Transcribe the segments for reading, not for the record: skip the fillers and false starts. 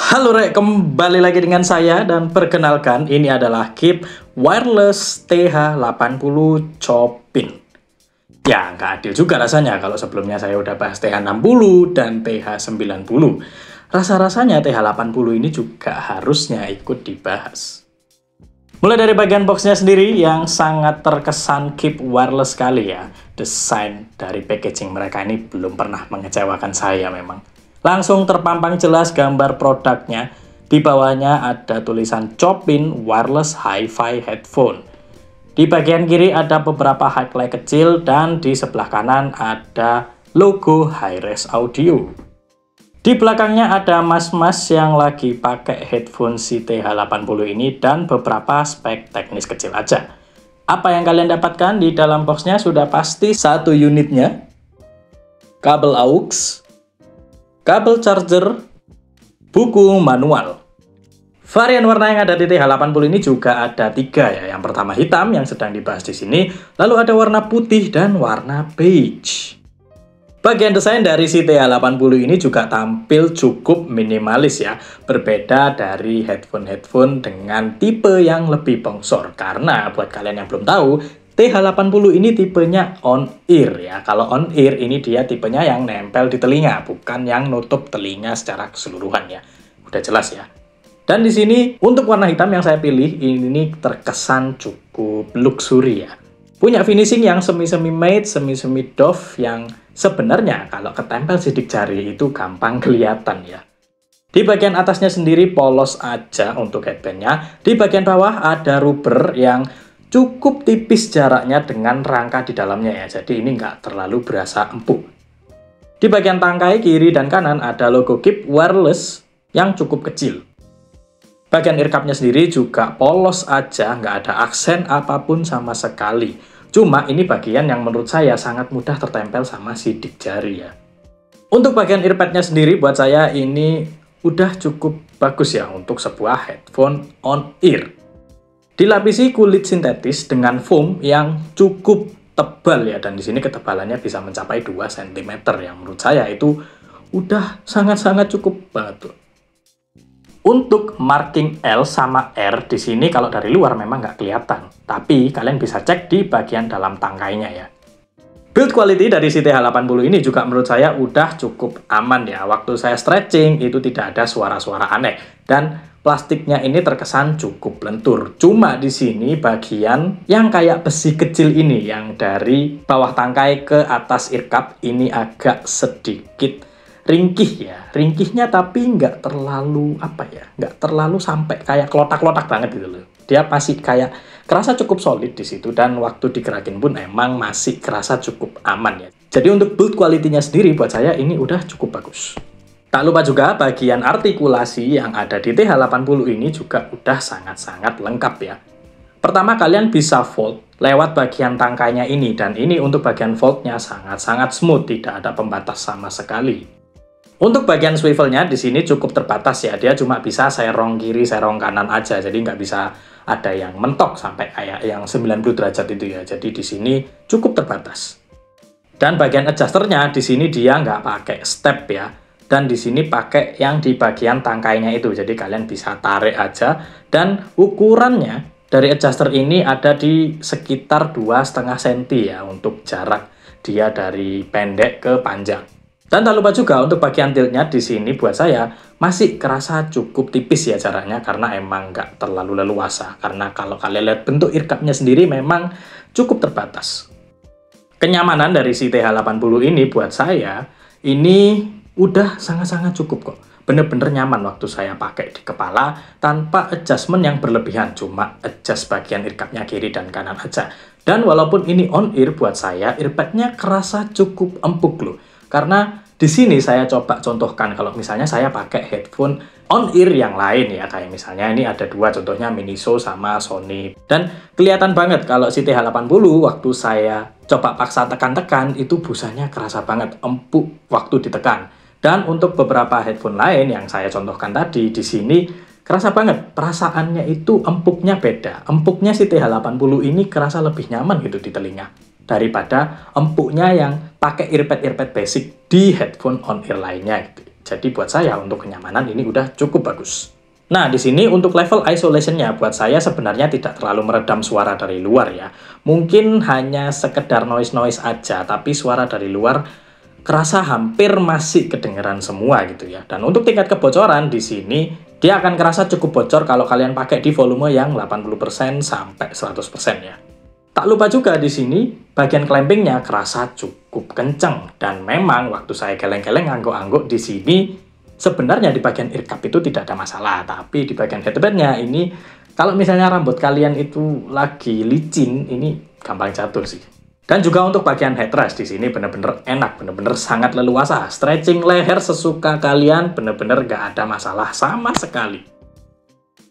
Halo Rek, kembali lagi dengan saya dan perkenalkan ini adalah Keep Wireless TH80 Chopin. Ya, nggak adil juga rasanya kalau sebelumnya saya udah bahas TH60 dan TH90. Rasa-rasanya TH80 ini juga harusnya ikut dibahas. Mulai dari bagian boxnya sendiri yang sangat terkesan Keep Wireless sekali ya. Desain dari packaging mereka ini belum pernah mengecewakan saya memang. Langsung terpampang jelas gambar produknya. Di bawahnya ada tulisan Chopin Wireless Hi-Fi Headphone. Di bagian kiri ada beberapa highlight kecil dan di sebelah kanan ada logo Hi-Res Audio. Di belakangnya ada mas-mas yang lagi pakai headphone si TH80 ini dan beberapa spek teknis kecil aja. Apa yang kalian dapatkan di dalam boxnya sudah pasti satu unitnya, kabel aux, kabel charger, buku manual. Varian warna yang ada di TH80 ini juga ada 3 ya. Yang pertama hitam yang sedang dibahas di sini, lalu ada warna putih dan warna beige. Bagian desain dari si TH80 ini juga tampil cukup minimalis ya. Berbeda dari headphone-headphone dengan tipe yang lebih bongsor. Karena buat kalian yang belum tahu, TH80 ini tipenya on-ear ya. Kalau on-ear ini dia tipenya yang nempel di telinga, bukan yang nutup telinga secara keseluruhan ya. Udah jelas ya. Dan di sini untuk warna hitam yang saya pilih ini terkesan cukup luxury ya. Punya finishing yang semi-semi matte, semi-semi doff yang sebenarnya kalau ketempel sidik jari itu gampang kelihatan ya. Di bagian atasnya sendiri polos aja untuk headbandnya. Di bagian bawah ada rubber yang cukup tipis jaraknya dengan rangka di dalamnya ya. Jadi ini nggak terlalu berasa empuk. Di bagian tangkai kiri dan kanan ada logo Keep Wireless yang cukup kecil. Bagian ear cup-nya sendiri juga polos aja, nggak ada aksen apapun sama sekali. Cuma ini bagian yang menurut saya sangat mudah tertempel sama sidik jari ya. Untuk bagian earpad-nya sendiri buat saya ini udah cukup bagus ya untuk sebuah headphone on-ear. Dilapisi kulit sintetis dengan foam yang cukup tebal ya, dan di sini ketebalannya bisa mencapai 2 cm yang menurut saya itu udah sangat-sangat cukup banget tuh. Untuk marking L sama R di sini kalau dari luar memang nggak kelihatan, tapi kalian bisa cek di bagian dalam tangkainya ya. Build quality dari si TH80 ini juga menurut saya udah cukup aman ya. Waktu saya stretching itu tidak ada suara-suara aneh dan plastiknya ini terkesan cukup lentur. Cuma di sini bagian yang kayak besi kecil ini yang dari bawah tangkai ke atas ear cup ini agak sedikit ringkih ya, ringkihnya tapi nggak terlalu nggak terlalu sampai kayak kelotak-kelotak banget gitu loh. Dia masih kayak kerasa cukup solid di situ dan waktu digerakin pun emang masih kerasa cukup aman ya. Jadi untuk build quality-nya sendiri buat saya ini udah cukup bagus. Tak lupa juga bagian artikulasi yang ada di TH80 ini juga udah sangat-sangat lengkap ya. Pertama kalian bisa fold lewat bagian tangkainya ini dan ini untuk bagian foldnya sangat-sangat smooth, tidak ada pembatas sama sekali. Untuk bagian swivelnya di sini cukup terbatas ya, dia cuma bisa serong kiri, serong kanan aja, jadi nggak bisa ada yang mentok sampai kayak yang 90 derajat itu ya. Jadi di sini cukup terbatas. Dan bagian adjusternya di sini dia nggak pakai step ya, dan di sini pakai yang di bagian tangkainya itu, jadi kalian bisa tarik aja. Dan ukurannya dari adjuster ini ada di sekitar 2,5 cm ya untuk jarak dia dari pendek ke panjang. Dan tak lupa juga untuk bagian tiltnya di sini buat saya masih kerasa cukup tipis ya jaraknya karena emang nggak terlalu leluasa. Karena kalau kalian lihat bentuk ear cup-nya sendiri memang cukup terbatas. Kenyamanan dari si TH80 ini buat saya ini udah sangat-sangat cukup kok. Bener-bener nyaman waktu saya pakai di kepala tanpa adjustment yang berlebihan. Cuma adjust bagian ear cup-nya kiri dan kanan aja. Dan walaupun ini on-ear buat saya, earpad-nya kerasa cukup empuk loh. Karena di sini saya coba contohkan kalau misalnya saya pakai headphone on-ear yang lain ya, kayak misalnya ini ada 2 contohnya Miniso sama Sony. Dan kelihatan banget kalau si TH80 waktu saya coba paksa tekan-tekan itu busanya kerasa banget empuk waktu ditekan. Dan untuk beberapa headphone lain yang saya contohkan tadi di sini kerasa banget perasaannya itu empuknya beda. Empuknya si TH80 ini kerasa lebih nyaman gitu di telinga daripada empuknya yang pakai earpad basic di headphone on-ear lainnya gitu. Jadi buat saya untuk kenyamanan ini udah cukup bagus. Nah, di sini untuk level isolation-nya buat saya sebenarnya tidak terlalu meredam suara dari luar ya. Mungkin hanya sekedar noise-noise aja, tapi suara dari luar kerasa hampir masih kedengeran semua gitu ya. Dan untuk tingkat kebocoran di sini dia akan kerasa cukup bocor kalau kalian pakai di volume yang 80% sampai 100% ya. Tak lupa juga di sini bagian clampingnya kerasa cukup kenceng, dan memang waktu saya geleng-geleng angguk-angguk di sini sebenarnya di bagian ear cup itu tidak ada masalah, tapi di bagian headbandnya ini kalau misalnya rambut kalian itu lagi licin ini gampang jatuh sih. Dan juga untuk bagian headrest di sini bener-bener enak, bener-bener sangat leluasa, stretching leher sesuka kalian, bener-bener gak ada masalah sama sekali.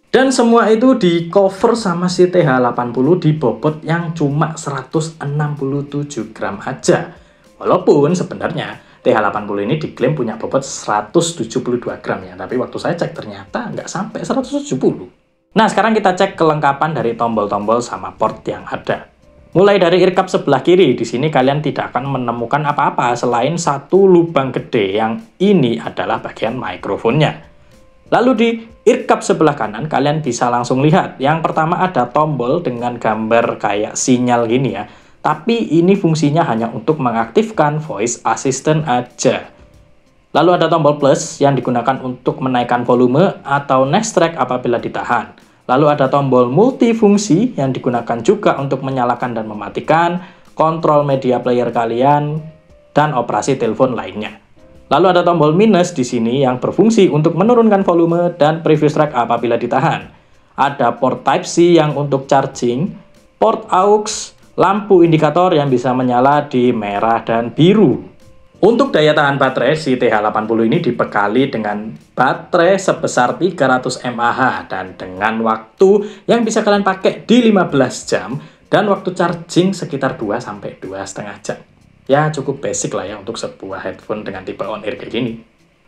Dan semua itu di cover sama si TH80 di bobot yang cuma 167 gram aja. Walaupun sebenarnya TH80 ini diklaim punya bobot 172 gram ya, tapi waktu saya cek ternyata nggak sampai 170. Nah, sekarang kita cek kelengkapan dari tombol-tombol sama port yang ada. Mulai dari ear cup sebelah kiri, di sini kalian tidak akan menemukan apa-apa selain satu lubang gede yang ini adalah bagian mikrofonnya. Lalu di ear cup sebelah kanan kalian bisa langsung lihat. Yang pertama ada tombol dengan gambar kayak sinyal gini ya. Tapi ini fungsinya hanya untuk mengaktifkan voice assistant aja. Lalu ada tombol plus yang digunakan untuk menaikkan volume atau next track apabila ditahan. Lalu ada tombol multifungsi yang digunakan juga untuk menyalakan dan mematikan, kontrol media player kalian, dan operasi telepon lainnya. Lalu ada tombol minus di sini yang berfungsi untuk menurunkan volume dan previous track apabila ditahan. Ada port Type-C yang untuk charging, port aux, lampu indikator yang bisa menyala di merah dan biru. Untuk daya tahan baterai, si TH80 ini dibekali dengan baterai sebesar 300 mAh dan dengan waktu yang bisa kalian pakai di 15 jam dan waktu charging sekitar 2-2,5 jam. Ya cukup basic lah ya untuk sebuah headphone dengan tipe on-ear kayak gini.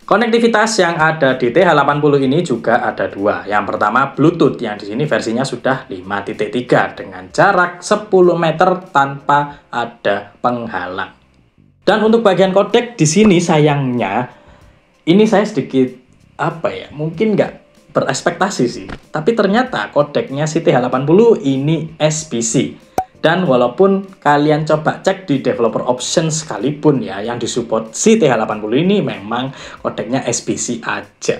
Konektivitas yang ada di TH80 ini juga ada dua. Yang pertama Bluetooth yang di sini versinya sudah 5.3 dengan jarak 10 meter tanpa ada penghalang. Dan untuk bagian kodek di sini sayangnya ini saya sedikit mungkin nggak berekspektasi sih. Tapi ternyata kodeknya si TH80 ini SBC. Dan walaupun kalian coba cek di developer option sekalipun ya, yang disupport si TH80 ini memang kodeknya SBC aja.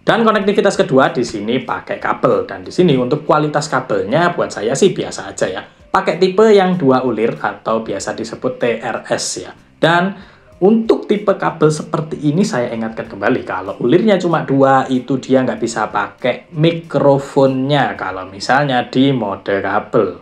Dan konektivitas kedua di sini pakai kabel, dan di sini untuk kualitas kabelnya buat saya sih biasa aja ya. Pakai tipe yang 2 ulir atau biasa disebut TRS ya. Dan untuk tipe kabel seperti ini saya ingatkan kembali, kalau ulirnya cuma 2 itu dia nggak bisa pakai mikrofonnya kalau misalnya di mode kabel.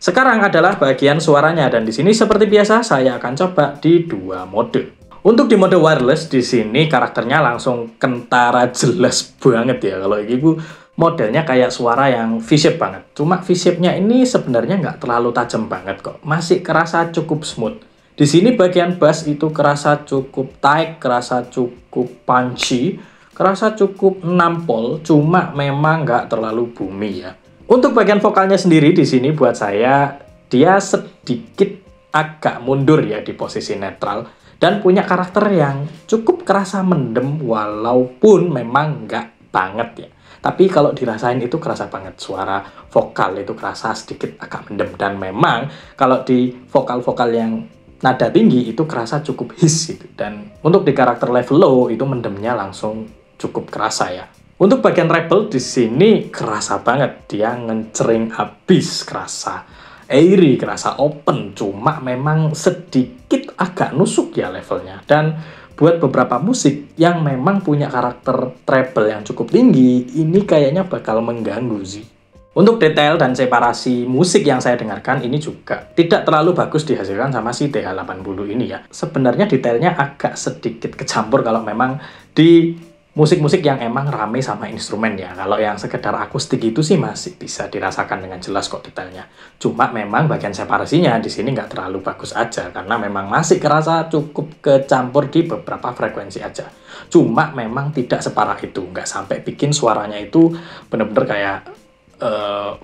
Sekarang adalah bagian suaranya, dan di sini seperti biasa saya akan coba di 2 mode. Untuk di mode wireless di sini karakternya langsung kentara jelas banget ya. Kalau ini modelnya kayak suara yang V-shape banget. Cuma V-shape-nya ini sebenarnya nggak terlalu tajam banget kok. Masih kerasa cukup smooth. Di sini bagian bass itu kerasa cukup tight, kerasa cukup punchy, kerasa cukup nampol. Cuma memang nggak terlalu boomy ya. Untuk bagian vokalnya sendiri di sini buat saya dia sedikit agak mundur ya di posisi netral dan punya karakter yang cukup kerasa mendem walaupun memang nggak banget ya. Tapi kalau dirasain itu kerasa banget, suara vokal itu kerasa sedikit agak mendem, dan memang kalau di vokal-vokal yang nada tinggi itu kerasa cukup hiss gitu. Dan untuk di karakter level low itu mendemnya langsung cukup kerasa ya. Untuk bagian treble di sini kerasa banget, dia ngecering habis, kerasa airy, kerasa open, cuma memang sedikit agak nusuk ya levelnya. Dan buat beberapa musik yang memang punya karakter treble yang cukup tinggi, ini kayaknya bakal mengganggu sih. Untuk detail dan separasi musik yang saya dengarkan ini juga tidak terlalu bagus dihasilkan sama si TH80 ini ya. Sebenarnya detailnya agak sedikit kecampur kalau memang di musik-musik yang emang rame sama instrumen ya. Kalau yang sekedar akustik itu sih masih bisa dirasakan dengan jelas kok detailnya. Cuma memang bagian separasinya di sini nggak terlalu bagus aja, karena memang masih kerasa cukup kecampur di beberapa frekuensi aja. Cuma memang tidak separah itu, nggak sampai bikin suaranya itu bener-bener kayak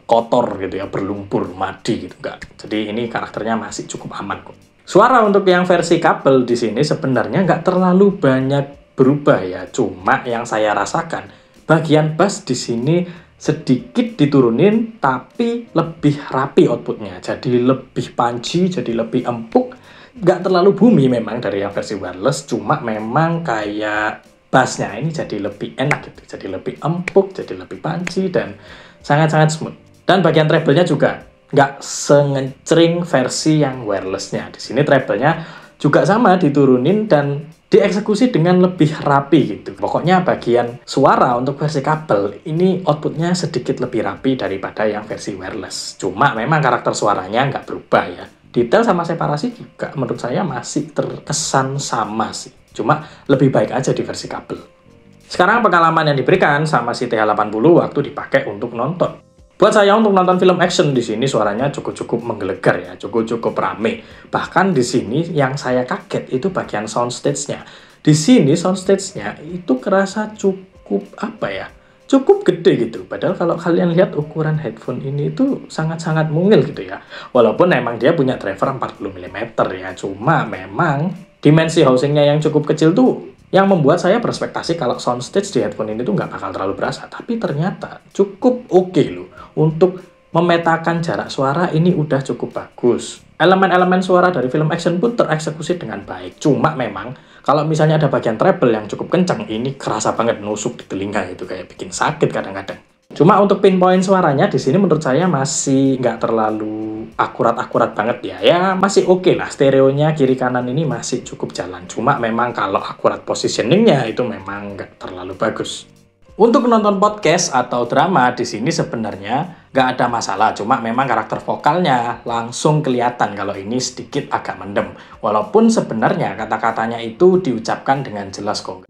kotor gitu ya, berlumpur, madi gitu, enggak. Jadi ini karakternya masih cukup aman kok. Suara untuk yang versi kabel di sini sebenarnya nggak terlalu banyak berubah ya, cuma yang saya rasakan bagian bass di sini sedikit diturunin tapi lebih rapi outputnya, jadi lebih punchy, jadi lebih empuk. Nggak terlalu boomy memang dari yang versi wireless, cuma memang kayak bassnya ini jadi lebih enak gitu, jadi lebih empuk, jadi lebih punchy dan sangat-sangat smooth. Dan bagian treble-nya juga nggak sengencring versi yang wireless-nya. Di sini treble-nya juga sama diturunin dan dieksekusi dengan lebih rapi gitu. Pokoknya bagian suara untuk versi kabel ini outputnya sedikit lebih rapi daripada yang versi wireless. Cuma memang karakter suaranya nggak berubah ya. Detail sama separasi juga menurut saya masih terkesan sama sih. Cuma lebih baik aja di versi kabel. Sekarang pengalaman yang diberikan sama si TH80 waktu dipakai untuk nonton. Buat saya untuk nonton film action di sini suaranya cukup-cukup menggelegar ya, cukup-cukup rame. Bahkan di sini yang saya kaget itu bagian soundstage-nya. Di sini soundstage-nya itu kerasa cukup apa ya? Cukup gede gitu. Padahal kalau kalian lihat ukuran headphone ini itu sangat-sangat mungil gitu ya. Walaupun emang dia punya driver 40 mm ya, cuma memang dimensi housingnya yang cukup kecil tuh yang membuat saya berspektasi kalau soundstage di headphone ini tuh nggak bakal terlalu berasa. Tapi ternyata cukup oke loh. Untuk memetakan jarak suara ini udah cukup bagus. Elemen-elemen suara dari film action pun tereksekusi dengan baik. Cuma memang kalau misalnya ada bagian treble yang cukup kencang, ini kerasa banget nusuk di telinga itu, kayak bikin sakit kadang-kadang. Cuma untuk pinpoint suaranya di sini menurut saya masih nggak terlalu akurat-akurat banget ya. Ya masih oke lah, stereonya kiri kanan ini masih cukup jalan. Cuma memang kalau akurat positioningnya itu memang nggak terlalu bagus. Untuk nonton podcast atau drama di sini sebenarnya nggak ada masalah. Cuma memang karakter vokalnya langsung kelihatan kalau ini sedikit agak mendem. Walaupun sebenarnya kata-katanya itu diucapkan dengan jelas kok.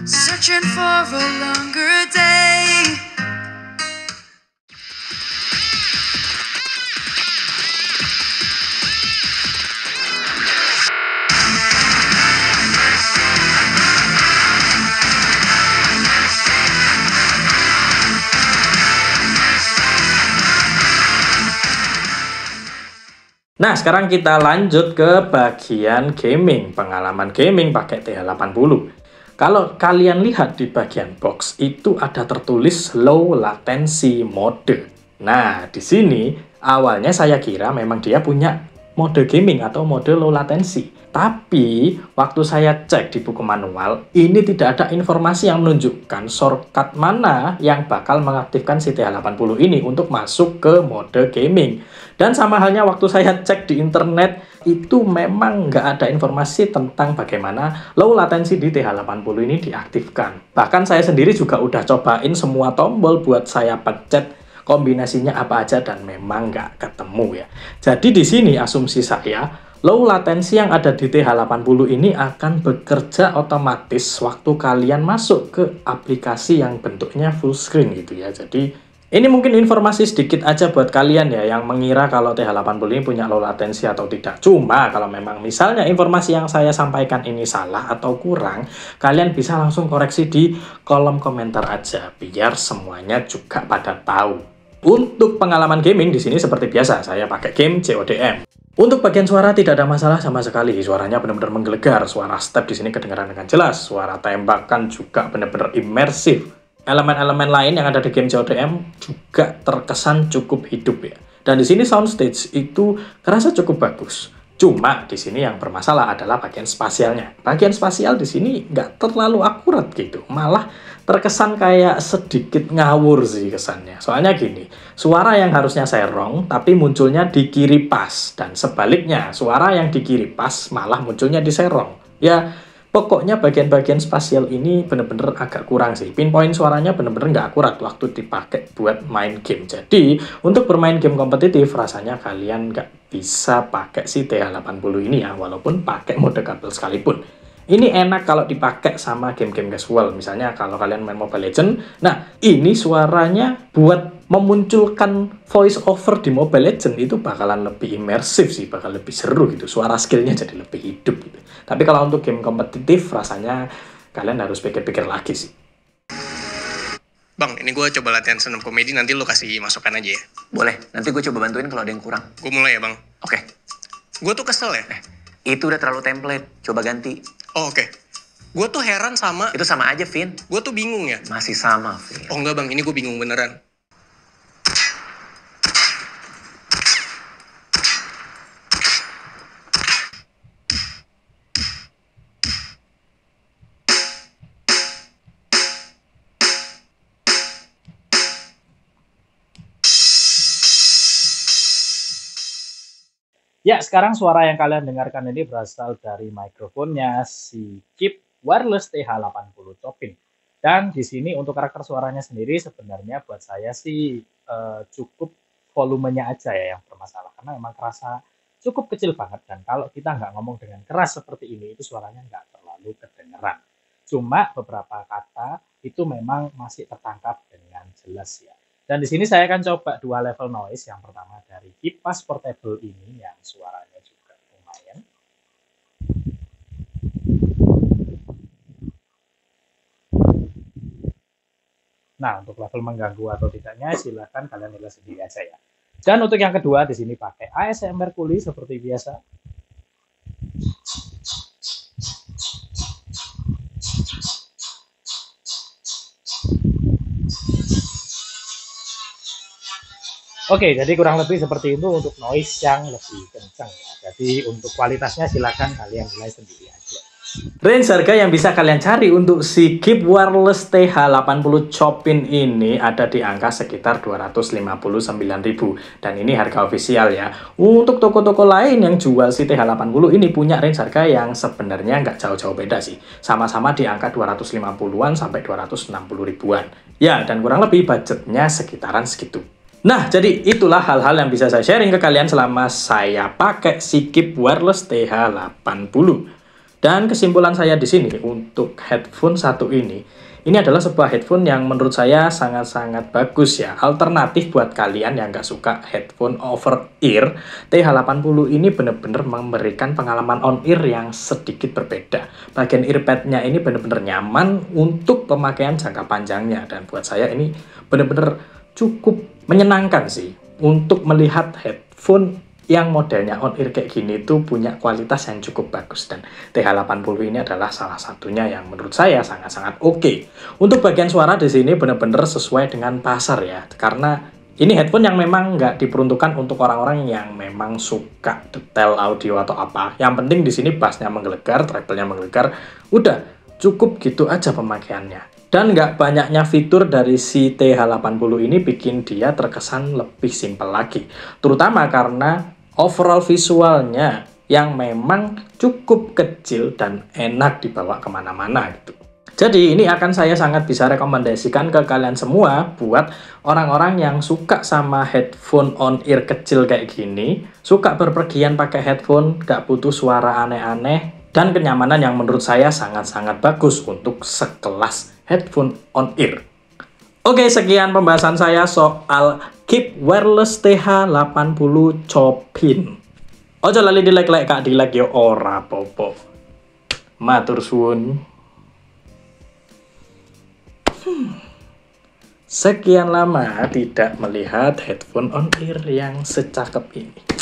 Searching for a longer day. Nah, sekarang kita lanjut ke bagian gaming, pengalaman gaming pakai TH80. Kalau kalian lihat di bagian box, itu ada tertulis low latency mode. Nah, di sini awalnya saya kira memang dia punya mode gaming atau mode low latency. Tapi, waktu saya cek di buku manual, ini tidak ada informasi yang menunjukkan shortcut mana yang bakal mengaktifkan si TH80 ini untuk masuk ke mode gaming. Dan sama halnya waktu saya cek di internet, itu memang nggak ada informasi tentang bagaimana low latency di TH80 ini diaktifkan. Bahkan saya sendiri juga udah cobain semua tombol buat saya pencet kombinasinya apa aja dan memang nggak ketemu ya. Jadi di sini asumsi saya, low latency yang ada di TH80 ini akan bekerja otomatis waktu kalian masuk ke aplikasi yang bentuknya full screen gitu ya. Jadi ini mungkin informasi sedikit aja buat kalian ya yang mengira kalau TH80 ini punya low latency atau tidak. Cuma kalau memang misalnya informasi yang saya sampaikan ini salah atau kurang, kalian bisa langsung koreksi di kolom komentar aja biar semuanya juga pada tahu. Untuk pengalaman gaming di sini seperti biasa, saya pakai game CODM. Untuk bagian suara tidak ada masalah sama sekali. Suaranya benar-benar menggelegar, suara step di sini kedengaran dengan jelas, suara tembakan juga benar-benar imersif. Elemen-elemen lain yang ada di game CODM juga terkesan cukup hidup ya. Dan di sini soundstage itu kerasa cukup bagus. Cuma di sini yang bermasalah adalah bagian spasialnya. Bagian spasial di sini nggak terlalu akurat gitu. Malah terkesan kayak sedikit ngawur sih kesannya. Soalnya gini, suara yang harusnya serong tapi munculnya di kiri pas. Dan sebaliknya, suara yang di kiri pas malah munculnya di serong. Ya, Pokoknya bagian-bagian spasial ini bener-bener agak kurang sih. Pinpoint suaranya bener-bener nggak akurat waktu dipakai buat main game. Jadi, untuk bermain game kompetitif, rasanya kalian nggak bisa pakai si TH80 ini ya, walaupun pakai mode kabel sekalipun. Ini enak kalau dipakai sama game-game casual. Misalnya kalau kalian main Mobile Legends, nah ini suaranya buat memunculkan voice over di Mobile Legends itu bakalan lebih imersif sih, bakal lebih seru gitu. Suara skillnya jadi lebih hidup gitu. Tapi kalau untuk game kompetitif rasanya kalian harus pikir-pikir lagi sih. Bang, ini gue coba latihan stand up comedy, nanti lo kasih masukan aja ya. Boleh, nanti gue coba bantuin kalau ada yang kurang. Gue mulai ya bang. Oke, Gue tuh kesel ya. itu udah terlalu template. Coba ganti. Oh oke. Gue tuh heran sama, Itu sama aja, Vin. gue tuh bingung ya. Masih sama, Vin. Oh enggak bang, ini gue bingung beneran. Ya, sekarang suara yang kalian dengarkan ini berasal dari mikrofonnya si chip wireless TH80 Chopin. Dan di sini untuk karakter suaranya sendiri sebenarnya buat saya sih cukup volumenya aja ya yang bermasalah. Karena emang kerasa cukup kecil banget. Dan kalau kita nggak ngomong dengan keras seperti ini, itu suaranya nggak terlalu kedengeran. Cuma beberapa kata itu memang masih tertangkap dengan jelas ya. Dan di sini saya akan coba dua level noise. Yang pertama dari kipas portable ini yang suaranya juga lumayan. Nah, untuk level mengganggu atau tidaknya silahkan kalian nilai sendiri aja ya. Dan untuk yang kedua di sini pakai ASMR Kuli seperti biasa. Oke, jadi kurang lebih seperti itu untuk noise yang lebih kencang ya. Jadi untuk kualitasnya silakan kalian nilai sendiri aja. Range harga yang bisa kalian cari untuk si Keep Wireless TH80 Chopin ini ada di angka sekitar 259.000 dan ini harga ofisial ya. Untuk toko-toko lain yang jual si TH80 ini punya range harga yang sebenarnya nggak jauh-jauh beda sih. Sama-sama di angka 250-an sampai 260 ribuan. Ya, dan kurang lebih budgetnya sekitaran segitu. Nah, jadi itulah hal-hal yang bisa saya sharing ke kalian selama saya pakai si Keep Wireless TH80. Dan kesimpulan saya di sini untuk headphone satu ini adalah sebuah headphone yang menurut saya sangat-sangat bagus ya. Alternatif buat kalian yang nggak suka headphone over ear, TH80 ini benar-benar memberikan pengalaman on ear yang sedikit berbeda. Bagian earpadnya ini benar-benar nyaman untuk pemakaian jangka panjangnya. Dan buat saya ini benar-benar cukup menyenangkan sih untuk melihat headphone yang modelnya on ear kayak gini tuh punya kualitas yang cukup bagus, dan TH80 ini adalah salah satunya yang menurut saya sangat-sangat oke. Untuk bagian suara di sini benar-benar sesuai dengan pasar ya, karena ini headphone yang memang nggak diperuntukkan untuk orang-orang yang memang suka detail audio atau apa. Yang penting di sini bassnya menggelegar, treble-nya menggelegar, udah cukup gitu aja pemakaiannya. Dan nggak banyaknya fitur dari si TH80 ini bikin dia terkesan lebih simpel lagi. Terutama karena overall visualnya yang memang cukup kecil dan enak dibawa kemana-mana gitu. Jadi ini akan saya sangat bisa rekomendasikan ke kalian semua buat orang-orang yang suka sama headphone on ear kecil kayak gini, suka berpergian pakai headphone, nggak butuh suara aneh-aneh, dan kenyamanan yang menurut saya sangat-sangat bagus untuk sekelas headphone on ear. Oke, sekian pembahasan saya soal Keep Wireless TH80 Chopin. Ojo lali di like kak di like yo ora popo. Matur suwun. Sekian lama tidak melihat headphone on ear yang secakep ini.